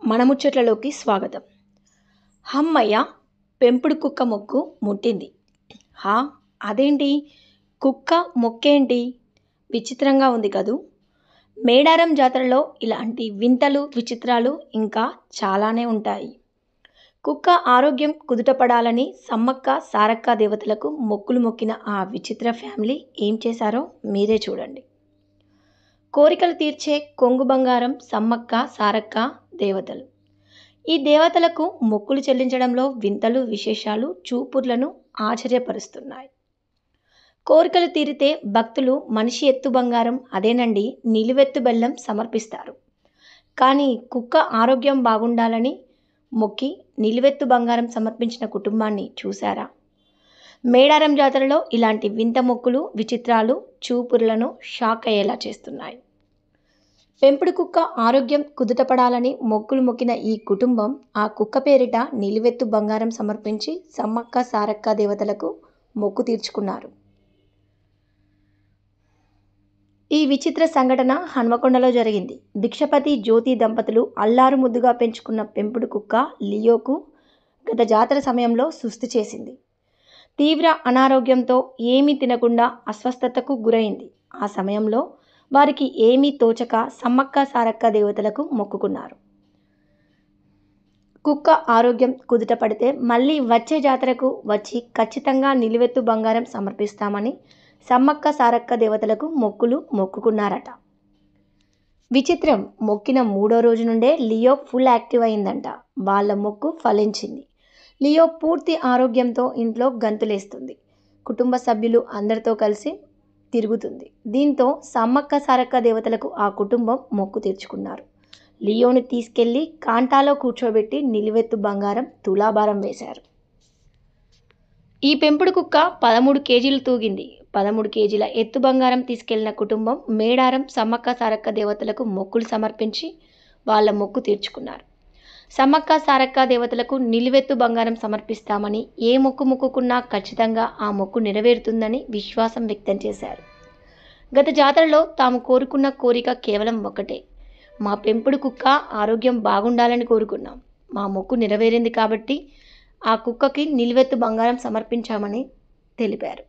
మన ముచ్చట్లలోకి స్వాగతం. హమ్మయ్య! పెంపుడు కుక్క మొక్కు ముట్టింది. హా! అదేంటి? కుక్క మొక్కేంటి? విచిత్రంగా ఉంది కదూ! మేడారం జాతరలో ఇలాంటి వింతలు, విచిత్రాలు ఇంకా చాలానే ఉంటాయి. కుక్క ఆరోగ్యం కుదుటపడాలని సమ్మక్క, సారక్క దేవతలకు మొక్కులు మొక్కిన ఆ విచిత్ర ఫ్యామిలీ ఏం చేశారో మీరే చూడండి. కోరికలు తీర్చే కొంగు బంగారం సమ్మక్క, సారక్క దేవతలు. ఈ దేవతలకు మొక్కులు చెల్లించడంలో వింతలు, విశేషాలు చూపుర్లను ఆశ్చర్యపరుస్తున్నాయి. కోరికలు తీరితే భక్తులు మనిషి ఎత్తు బంగారం, అదేనండి నిలువెత్తు బెల్లం సమర్పిస్తారు. కానీ కుక్క ఆరోగ్యం బాగుండాలని మొక్కి నిలువెత్తు బంగారం సమర్పించిన కుటుంబాన్ని చూశారా? మేడారం జాతరలో ఇలాంటి వింత మొక్కులు, విచిత్రాలు చూపుర్లను షాక్ అయ్యేలా చేస్తున్నాయి. పెంపుడు కుక్క ఆరోగ్యం కుదుటపడాలని మొక్కులు మొక్కిన ఈ కుటుంబం ఆ కుక్క పేరిట నిలువెత్తు బంగారం సమర్పించి సమ్మక్క, సారక్క దేవతలకు మొక్కు తీర్చుకున్నారు. ఈ విచిత్ర సంఘటన హన్మకొండలో జరిగింది. భిక్షపతి, జ్యోతి దంపతులు అల్లారు ముద్దుగా పెంచుకున్న పెంపుడు కుక్క లియోకు గత జాతర సమయంలో సుస్థి చేసింది. తీవ్ర అనారోగ్యంతో ఏమీ తినకుండా అస్వస్థతకు గురైంది. ఆ సమయంలో వారికి ఏమీ తోచక సమ్మక్క, సారక్క దేవతలకు మొక్కుకున్నారు. కుక్క ఆరోగ్యం కుదుట పడితే మళ్ళీ వచ్చే జాతరకు వచ్చి ఖచ్చితంగా నిలువెత్తు బంగారం సమర్పిస్తామని సమ్మక్క, సారక్క దేవతలకు మొక్కుకున్నారట. విచిత్రం, మొక్కిన 3వ రోజు నుండే లియో ఫుల్ యాక్టివ్ అయిందంట. వాళ్ళ మొక్కు ఫలించింది. లియో పూర్తి ఆరోగ్యంతో ఇంట్లో గంతులేస్తుంది. కుటుంబ సభ్యులు అందరితో కలిసి తిరుగుతుంది. దీంతో సమ్మక్క, సారక్క దేవతలకు ఆ కుటుంబం మొక్కు తీర్చుకున్నారు. లియోని తీసుకెళ్లి కాంటాలో కూర్చోబెట్టి నిలువెత్తు బంగారం తులాభారం వేశారు. ఈ పెంపుడు కుక్క 13 కేజీలు తూగింది. 13 కేజీల ఎత్తు బంగారం తీసుకెళ్లిన కుటుంబం మేడారం సమ్మక్క, సారక్క దేవతలకు మొక్కులు సమర్పించి వాళ్ళ మొక్కు తీర్చుకున్నారు. సమ్మక్క, సారక్క దేవతలకు నిలువెత్తు బంగారం సమర్పిస్తామని ఏ మొక్కు మొక్కుకున్నా ఖచ్చితంగా ఆ మొక్కు నెరవేరుతుందని విశ్వాసం వ్యక్తం చేశారు. గత జాతరలో తాము కోరుకున్న కోరిక కేవలం ఒకటే, మా పెంపుడు కుక్క ఆరోగ్యం బాగుండాలని కోరుకున్నాం. మా మొక్కు నెరవేరింది కాబట్టి ఆ కుక్కకి నిలువెత్తు బంగారం సమర్పించామని తెలిపారు.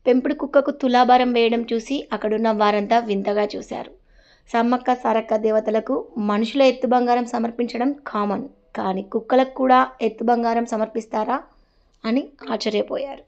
పెంపుడు కుక్కకు తులాభారం వేయడం చూసి అక్కడున్న వారంతా వింతగా చూశారు. సమ్మక్క, సారక్క దేవతలకు మనుషుల ఎత్తు బంగారం సమర్పించడం కామన్, కానీ కుక్కలకు కూడా ఎత్తు బంగారం సమర్పిస్తారా అని ఆశ్చర్యపోయారు.